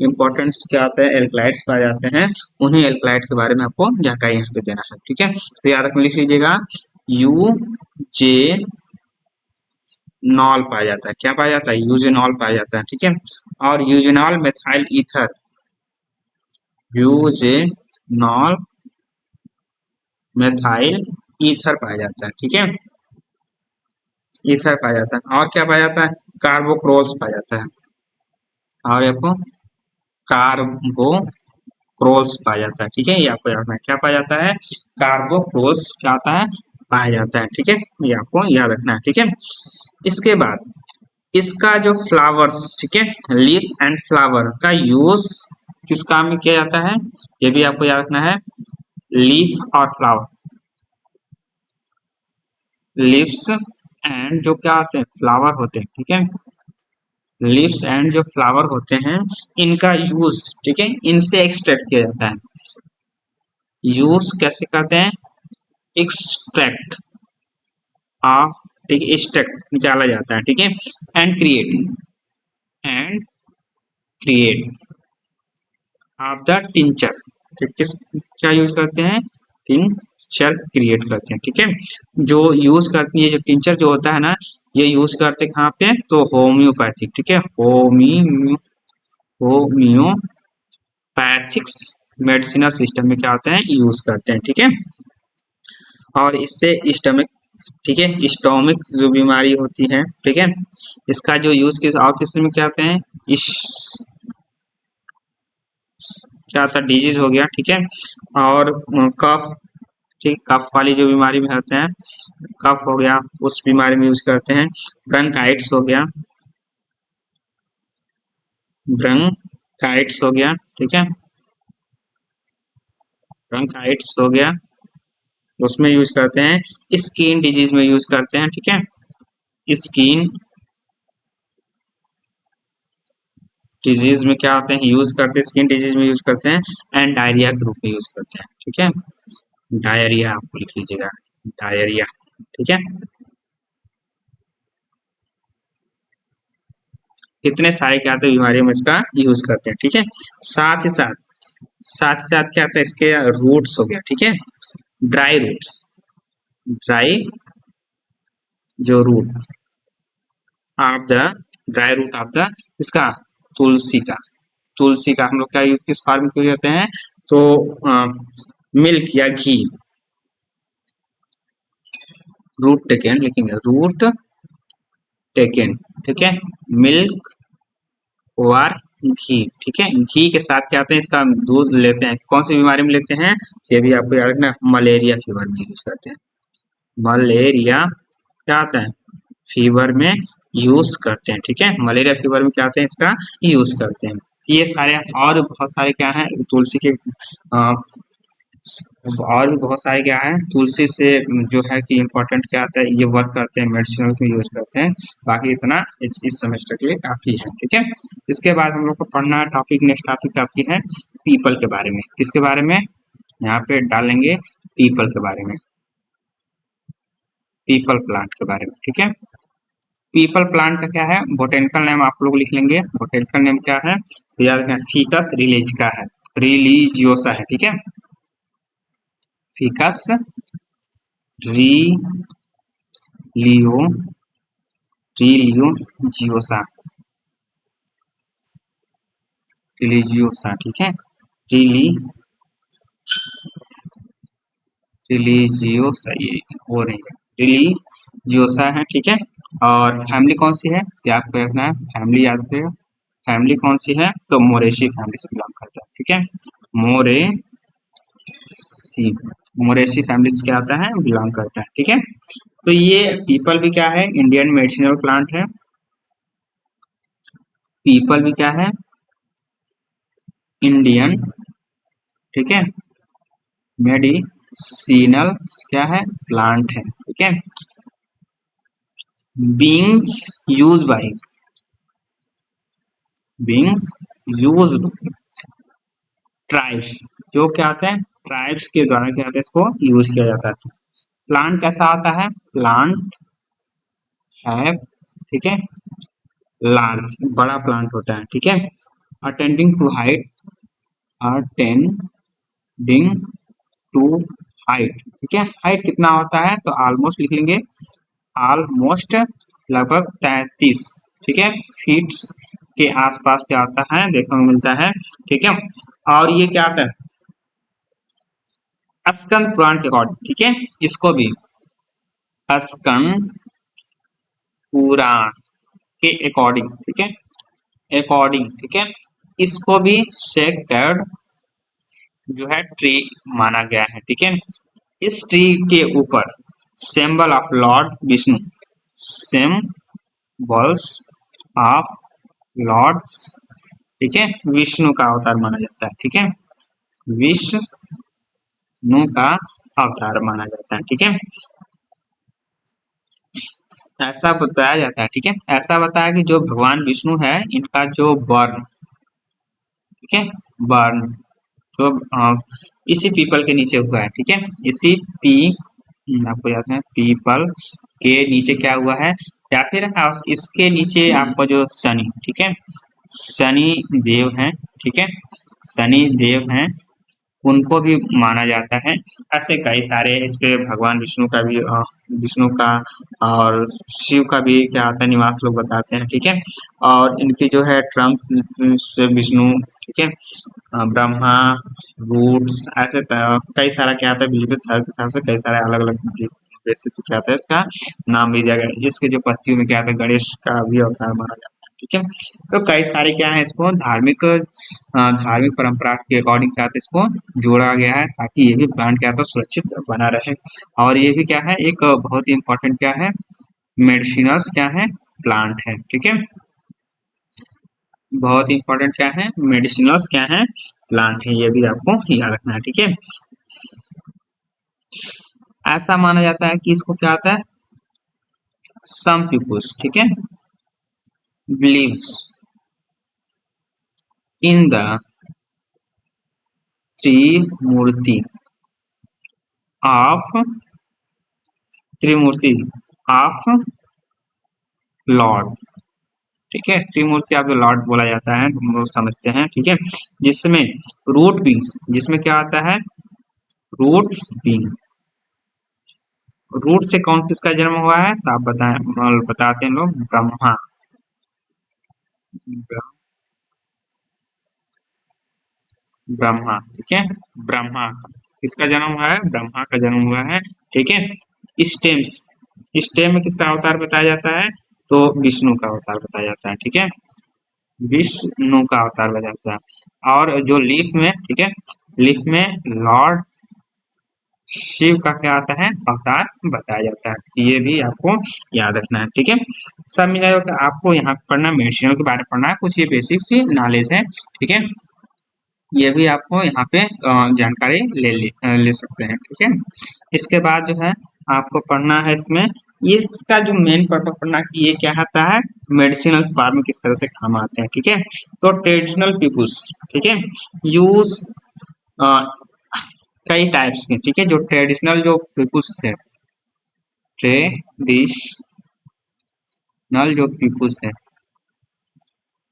इंपॉर्टेंस क्या आता है एल्कलाइड्स पाए जाते हैं, उन्हीं एल्कलाइड के बारे में आपको जानकारी यहाँ पे देना है, ठीक है। तो याद रख लिख लीजिएगा यूजे नॉल पाया जाता है, क्या पाया जाता है यूजेनॉल पाया जाता है, ठीक है। और eugenol methyl ether, eugenol methyl ether पाया जाता है, ठीक है, ईथर पाया जाता है। और क्या पाया जाता है कार्बोक्रोल्स पाया जाता है, और आपको कार्बोक्रोल्स पाया जाता है, ठीक है, ये आपको याद रखना है क्या पाया जाता है कार्बोक्रोल्स क्या आता है पाया जाता है, ठीक है, ये आपको याद रखना है, ठीक है। इसके बाद इसका जो फ्लावर्स, ठीक है, लीव्स एंड फ्लावर का यूज किस काम में किया जाता है, ये भी आपको याद रखना है लीफ और फ्लावर, लीव्स एंड जो क्या होते हैं फ्लावर होते हैं, ठीक है, लीव्स एंड जो फ्लावर होते हैं इनका यूज, ठीक है, इनसे एक्सट्रैक्ट किया जाता है, यूज कैसे करते हैं, एक्सट्रैक्ट ऑफ, ठीक है, एक्सट्रैक्ट निकाला जाता है, ठीक है, and create of the tincture, किस क्या यूज करते हैं, टिंचर क्रिएट करते हैं, ठीक है। जो यूज करती है, जो टिंचर जो होता है ना, ये यूज करते कहाँ पे, तो होम्योपैथिक, ठीक है, होम्योपैथिक्स मेडिसिनल सिस्टम में क्या होते हैं, यूज करते हैं, ठीक है। और इससे स्टमक, ठीक है, स्टोमिक जो बीमारी होती है, ठीक है, इसका जो यूज किस और किस में क्या होते हैं, इस क्या था, डिजीज हो गया, ठीक है। और कफ, ठीक, कफ वाली जो बीमारी में होते हैं, कफ हो गया, उस बीमारी में यूज करते हैं। ब्रंकाइटिस हो गया, ब्रंकाइटिस हो गया, ठीक है, ब्रंकाइटिस हो गया, उसमें यूज करते हैं। स्किन डिजीज में यूज करते हैं, ठीक है, स्किन डिजीज में क्या होते हैं, यूज करते हैं, स्किन डिजीज में यूज करते हैं। एंड डायरिया के रूप में यूज करते हैं, ठीक है, डायरिया आपको लिख लीजिएगा, डायरिया, ठीक है। इतने सारे क्या होते हैं बीमारियों में इसका यूज करते हैं, ठीक है। साथ ही साथ, क्या होता है, इसके रूट्स हो गया, ठीक है, ड्राई रूट्स, ड्राई जो root of the, dry root of the, इसका तुलसी का, तुलसी का हम लोग क्या किस फॉर्म में यूज करते हैं, तो मिल्क या घी, रूट टेकन लिखेंगे, रूट टेकन, ठीक है, मिल्क और घी, ठीक है, घी के साथ क्या आते हैं, इसका दूध लेते हैं, कौन सी बीमारी में लेते हैं, ये भी आपको याद रखना, मलेरिया फीवर में यूज करते हैं, मलेरिया क्या आता है, फीवर में यूज करते हैं, ठीक है, मलेरिया फीवर में क्या आते हैं, इसका यूज करते हैं। ये सारे और बहुत सारे क्या है तुलसी के, और भी बहुत सारे क्या है तुलसी से जो है कि इम्पोर्टेंट क्या आता है, ये वर्क करते हैं, मेडिसिनल में यूज करते हैं। बाकी इतना इस सेमेस्टर के लिए काफी है, ठीक है। इसके बाद हम लोग को पढ़ना है टॉपिक, नेक्स्ट टॉपिक आपकी है पीपल के बारे में, किसके बारे में, यहाँ पे डालेंगे पीपल के बारे में, पीपल प्लांट के बारे में, ठीक है। पीपल प्लांट का क्या है, बोटेनिकल नेम आप लोग लिख लेंगे, बोटेनिकल नेम क्या है, तो याद रखना, फीकस रिलीजिका है, रिलीजियोसा है, ठीक है, फीकस रिलियो रिलियोजियोसा, रिलीजियोसा, ठीक है, रिली रिलीजियोसा, ये हो रही है, रिलीजियोसा है, ठीक है। और फैमिली कौन सी है, ये आपको देखना है, फैमिली याद रखिएगा, फैमिली कौन सी है, तो मोरेशी फैमिली से बिलोंग करता है, ठीक है, मोरेसी, मोरेसी फैमिली से क्या आता है, बिलोंग करता है, ठीक है। तो ये पीपल भी क्या है, इंडियन मेडिसिनल प्लांट है, पीपल भी क्या है, इंडियन, ठीक है, मेडिसिनल क्या है, प्लांट है, ठीक है। Beings use by, beings use tribes, जो क्या होते हैं, ट्राइब्स के द्वारा क्या होता है, इसको यूज किया जाता है। प्लांट कैसा होता है, प्लांट है, ठीक है, लार्ज बड़ा प्लांट होता है, ठीक है, attending to height, attending to height, ठीक है, हाइट कितना होता है, तो ऑलमोस्ट लिख लेंगे, ऑलमोस्ट लगभग 33, ठीक है, फीट्स के आसपास क्या आता है, देखने को मिलता है, ठीक है। और ये क्या आता है, स्कंद पुराण के अकॉर्डिंग, ठीक है, इसको भी स्कंद पुराण के अकॉर्डिंग, ठीक है, अकॉर्डिंग, ठीक है, इसको भी सेक्रेड जो है ट्री माना गया है, ठीक है। इस ट्री के ऊपर symbol of lord Vishnu, symbols of lords, ठीक है, विष्णु का अवतार माना जाता है, ठीक है, विष्णु का अवतार माना जाता है, ठीक है, ऐसा बताया जाता है, ठीक है, ऐसा बताया कि जो भगवान विष्णु है, इनका जो बर्न, ठीक है, बर्न जो इसी पीपल के नीचे हुआ है, ठीक है। इसी पी आपको याद है पीपल के नीचे क्या हुआ है, या फिर इसके नीचे आपको जो शनि, ठीक है, शनि देव हैं, ठीक है, शनि देव हैं, उनको भी माना जाता है। ऐसे कई सारे इस पे भगवान विष्णु का भी विष्णु का और शिव का भी क्या आता है निवास लोग बताते हैं, ठीक है। और इनकी जो है ट्रंक्स से विष्णु, ठीक है, ब्रह्मा, रूट्स, ऐसे कई सारा क्या आता है बिलीव के हिसाब से कई सारे अलग अलग बेसिक क्या आता है इसका नाम भी दिया गया। इसके जो पत्तियों में क्या आता है गणेश का भी अवतार माना जाता है, ठीक है। तो कई सारे क्या है इसको धार्मिक परंपरा के अकॉर्डिंग क्या है इसको जोड़ा गया है, ताकि ये भी प्लांट क्या था सुरक्षित बना रहे। और ये भी क्या है एक बहुत ही इंपॉर्टेंट क्या है मेडिसिनस क्या है प्लांट है, ठीक है। बहुत ही इंपॉर्टेंट क्या है मेडिसिनस क्या है प्लांट है, ये भी आपको याद रखना है, ठीक है। ऐसा माना जाता है कि इसको क्या आता है सम पीपुल्स, ठीक है, believes in the Trimurti of Trimurti of Lord, ठीक है। त्रिमूर्ति आप जो लॉर्ड बोला जाता है हम लोग समझते हैं, ठीक है। जिसमें रूट बीन्स, जिसमें क्या आता है रूट्स बीन, रूट से कौन किसका जन्म हुआ है तो आप बताते हैं लोग ब्रह्मा, ब्रह्मा, ठीक है, ब्रह्मा किसका जन्म हुआ है ब्रह्मा का जन्म हुआ है, ठीक है। स्टेम्स, स्टेम में किसका अवतार बताया जाता है तो विष्णु का अवतार बताया जाता है, ठीक है, विष्णु का अवतार बताया जाता है। और जो लीफ में, ठीक है, लीफ में लॉर्ड शिव का क्या आता है अवतार बताया जाता है, तो ये भी आपको याद रखना है, ठीक है। सब मिला के आपको यहाँ पढ़ना मेडिसिनल के बारे में पढ़ना है, कुछ ये बेसिक सी नॉलेज है, ठीक है। ये भी आपको यहाँ पे जानकारी ले सकते हैं, ठीक है। इसके बाद जो है आपको पढ़ना है इसमें इसका जो मेन पर्पज पढ़ना कि ये क्या आता है मेडिसिनल पार्ट में किस तरह से काम आते हैं, ठीक है। तो ट्रेडिशनल पीपुल्स, ठीक है, यूज कई टाइप्स के, ठीक है, जो ट्रेडिशनल जो पीपुल्स थे, ट्रेडिशनल जो पीपुल्स है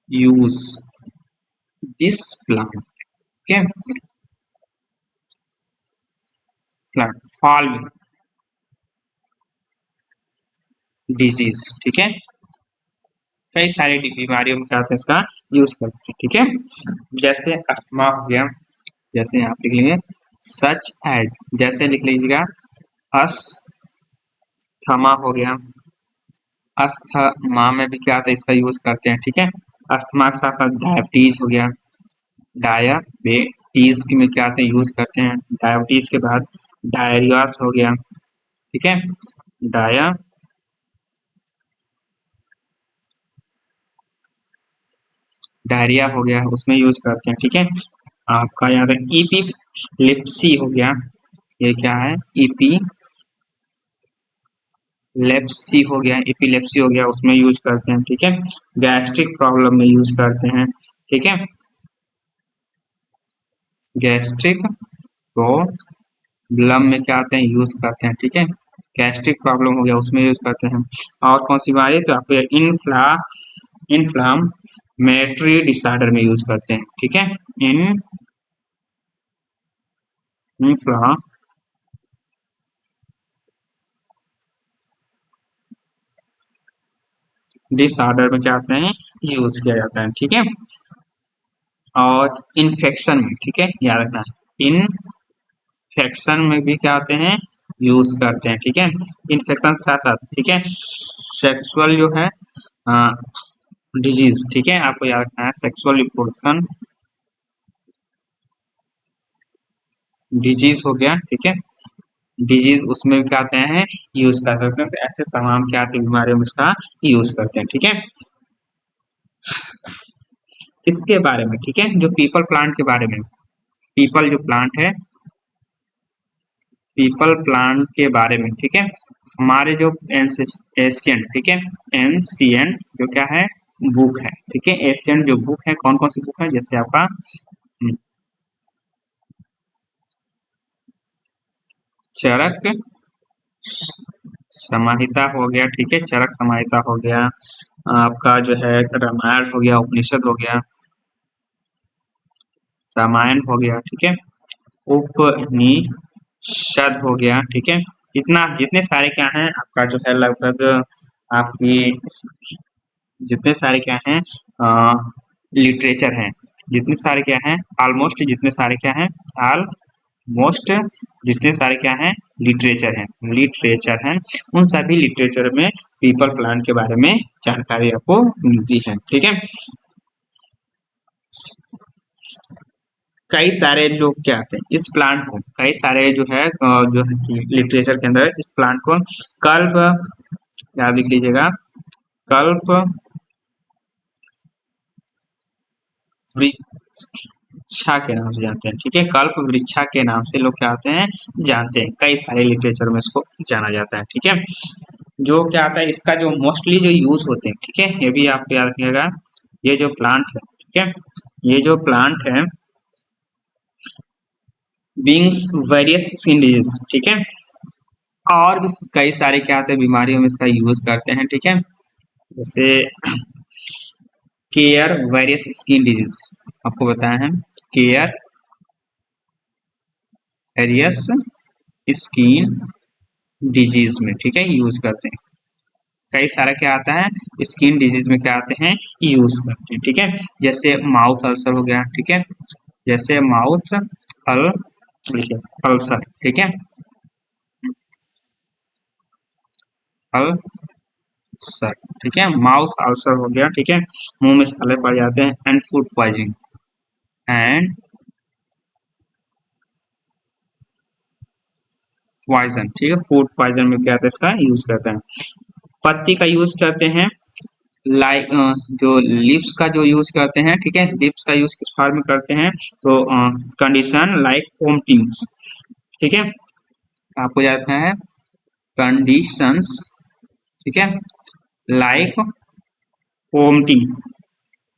यूज दिस प्लांट, ठीक है, प्लांट फॉल डिजीज, ठीक है, कई सारी बीमारियों में क्या होता है इसका यूज करते हैं, ठीक है। जैसे अस्थमा हो गया, जैसे आप लिख लेंगे सच एज, जैसे लिख लीजिएगा अस्थमा हो गया, अस्थमा में भी क्या आता है इसका यूज करते हैं, ठीक है। अस्थमा के साथ साथ डायबिटीज हो गया, डायबिटीज में क्या आते हैं यूज करते हैं, डायबिटीज के बाद डायरियास हो गया, ठीक है, डाया डायरिया हो गया उसमें यूज करते हैं, ठीक है। आपका याद है इपिलेप्सी हो गया, ये क्या है इपिलेप्सी हो गया, इपिलेप्सी हो गया उसमें यूज करते हैं, ठीक है। गैस्ट्रिक प्रॉब्लम में यूज करते हैं, ठीक है, गैस्ट्रिक प्रॉब्लम में क्या आते हैं यूज करते हैं, ठीक है। गैस्ट्रिक प्रॉब्लम हो गया उसमें यूज करते हैं। और कौन सी बीमारी तो आपको इन्फ्लामेटरी डिसऑर्डर में यूज करते हैं, ठीक है, इन्फ्ला डिसऑर्डर में क्या आते हैं यूज किया जाता है, ठीक है। और इन्फेक्शन में, ठीक है, याद रखना इन्फेक्शन में भी क्या आते हैं यूज करते हैं, ठीक है। इन्फेक्शन के साथ साथ, ठीक है, सेक्सुअल जो है डिजीज, ठीक है, आपको याद रखना है सेक्सुअल रिप्रोडक्शन डिजीज हो गया, ठीक है, डिजीज उसमें भी क्या आते हैं यूज कर सकते हैं, तो ऐसे तमाम क्या आती बीमारियों में इसका यूज करते हैं, ठीक है। इसके बारे में, ठीक है, जो पीपल प्लांट के बारे में, पीपल जो प्लांट है पीपल प्लांट के बारे में, ठीक है, हमारे जो एशियन, ठीक है, एनसीएन जो क्या है बुक है, ठीक है, एशियन जो बुक है कौन कौन सी बुक है जैसे आपका चरक समाहिता हो गया, ठीक है, चरक समाहिता हो गया, आपका जो है रामायण हो गया, उपनिषद हो गया, रामायण हो गया, ठीक है, उपनिषद हो गया, ठीक है। इतना जितने सारे क्या हैं आपका जो है लगभग आपकी जितने सारे क्या हैं लिटरेचर हैं, जितने सारे क्या हैं ऑलमोस्ट जितने सारे क्या हैं ऑलमोस्ट जितने सारे क्या हैं लिटरेचर हैं, उन सभी लिटरेचर में पीपल प्लांट के बारे में जानकारी आपको मिलती है, ठीक है। कई सारे लोग क्या आते हैं इस प्लांट को, कई सारे जो है लिटरेचर के अंदर इस प्लांट को कल्प, याद लिख लीजिएगा, कल्प वृक्षा के नाम से जानते हैं, ठीक है, कल्प वृक्षा के नाम से लोग क्या होते हैं जानते हैं, कई सारे लिटरेचर में इसको जाना जाता है, ठीक है। जो क्या आता है इसका जो मोस्टली जो यूज होते हैं, ठीक है, ये भी आप याद रखिएगा, ये जो प्लांट है, ठीक है, ये जो प्लांट है बींग्स वेरियस स्किन डिजीज, ठीक है, और भी कई सारे क्या आते हैं बीमारियों में इसका यूज करते हैं, ठीक है, जैसे केयर वेरियस स्किन डिजीज आपको बताया है, केयर वेरियस स्किन डिजीज में, ठीक है, यूज करते हैं, कई सारा क्या आता है स्किन डिजीज में क्या आते हैं यूज करते हैं, ठीक है, जैसे माउथ अल्सर हो गया, ठीक है, जैसे माउथ अल अल्सर, ठीक है, अल्सर, ठीक है, माउथ अल्सर हो गया, ठीक है, मुंह में छाले पड़ जाते हैं, and food poisoning, and poison, ठीक है, फूड पॉइजन में क्या आता है इसका यूज करते हैं, पत्ती का यूज करते हैं, लाइक जो लिप्स का जो यूज करते हैं, ठीक है, लिप्स का यूज किस फॉर्म में करते हैं, तो कंडीशन लाइक वोमिटिंग्स, ठीक है, आपको याद रखना है कंडीशंस, ठीक है, लाइक वोमिटिंग,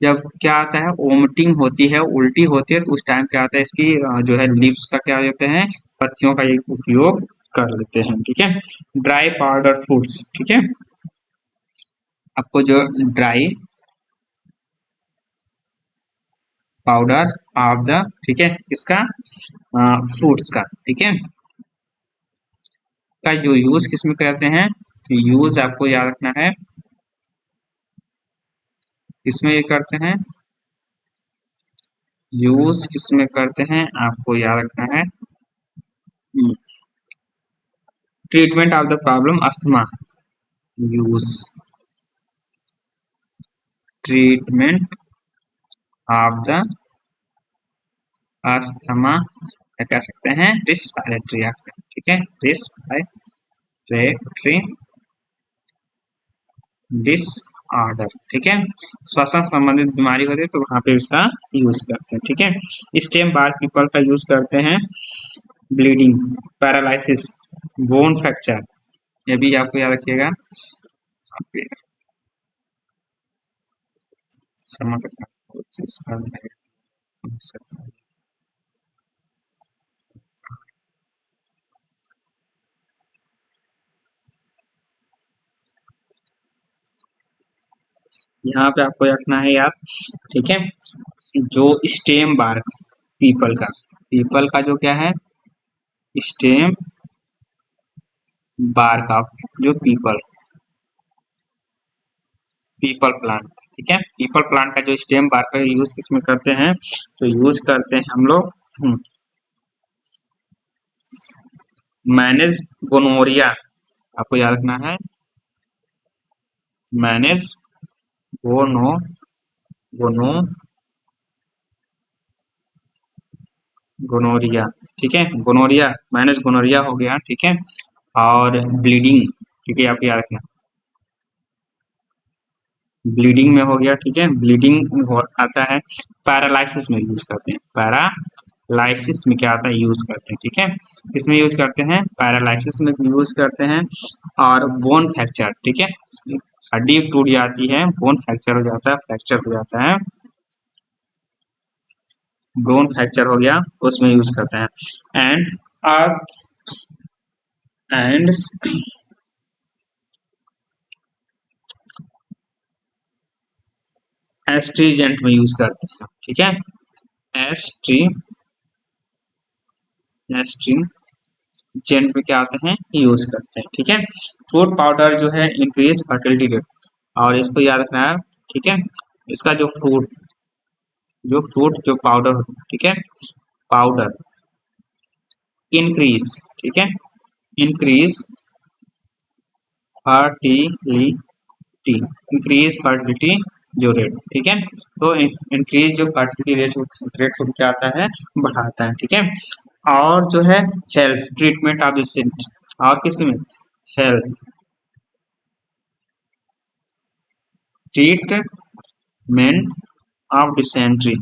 जब क्या आता है वोमिटिंग होती है, उल्टी होती है, तो उस टाइम क्या आता है इसकी जो है लिप्स का क्या देते हैं पत्तियों का ये उपयोग कर लेते हैं, ठीक है, ड्राई पाउडर फूड्स, ठीक है, आपको जो ड्राई पाउडर ऑफ द, ठीक है, इसका फ्रूट्स का, ठीक है, का जो यूज किसमें करते हैं, तो यूज आपको याद रखना है किसमें ये करते हैं, यूज किसमें करते हैं आपको याद रखना है, treatment of the problem asthma, use treatment of the asthma, क्या कह सकते हैं रिस्पायरेटरी, ठीक है, रिस्पायरेटरी डिसऑर्डर, ठीक है, श्वसन संबंधित बीमारी होती है तो वहां पे इसका यूज करते हैं, ठीक है, स्टेम बार पीपल का यूज करते हैं, ब्लीडिंग, पैरालिसिस, बोन फ्रैक्चर, ये भी आपको याद रखिएगा, यहाँ पे आपको रखना है यार, ठीक है, जो स्टेम बार्क पीपल का जो क्या है स्टेम बार्क ऑफ जो पीपल प्लांट, ठीक है, पीपल प्लांट का जो स्टेम बार्क का यूज किसमें करते हैं, तो यूज करते हैं हम लोग मैनेज गोनोरिया, आपको याद रखना है मैनेज गोनो गोनो गोनोरिया, ठीक है, गोनोरिया मैनेज गोनोरिया हो गया, ठीक है, और ब्लीडिंग, ठीक है, आपको याद रखना ब्लीडिंग में हो गया, ठीक है, ब्लीडिंग आता है, पैरालाइसिस में यूज करते हैं, पैरालाइसिस में क्या आता है यूज करते हैं, ठीक है, इसमें यूज करते हैं पैरालाइसिस में यूज करते हैं, और बोन फ्रैक्चर, ठीक है, हड्डी टूट जाती है, बोन फ्रैक्चर हो जाता है, फ्रैक्चर हो जाता है, बोन फ्रैक्चर हो गया उसमें यूज करते हैं, एंड एंड एस्ट्रीजेंट में यूज करते हैं, ठीक है। एस्ट्री एस्ट्रीजेंट में क्या आते हैं, यूज करते हैं, ठीक है। फ्रूट पाउडर जो है इंक्रीज फर्टिलिटी रेट, और इसको याद रखना है, ठीक है। इसका जो पाउडर होता है, ठीक है, पाउडर इंक्रीज, ठीक है, इंक्रीज फर्टिलिटी, इंक्रीज फर्टिलिटी जो रेट, ठीक है। तो इंक्रीज जो फर्टिलिटी रेट को क्या आता है, बढ़ाता है, ठीक है। और जो है हेल्थ ट्रीटमेंट ऑफ दिस, और किसी में health treatment of dysentery,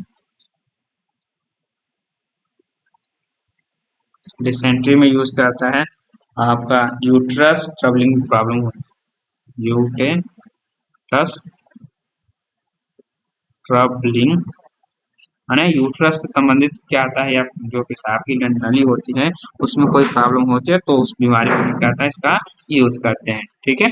dysentery में यूज करता है आपका uterus troubling problem, uterus troubling, है यूट्रस से संबंधित क्या आता है, या जो पेशाब की नली होती है उसमें कोई प्रॉब्लम होती है तो उस बीमारी में क्या आता है, इसका यूज करते हैं, ठीक है।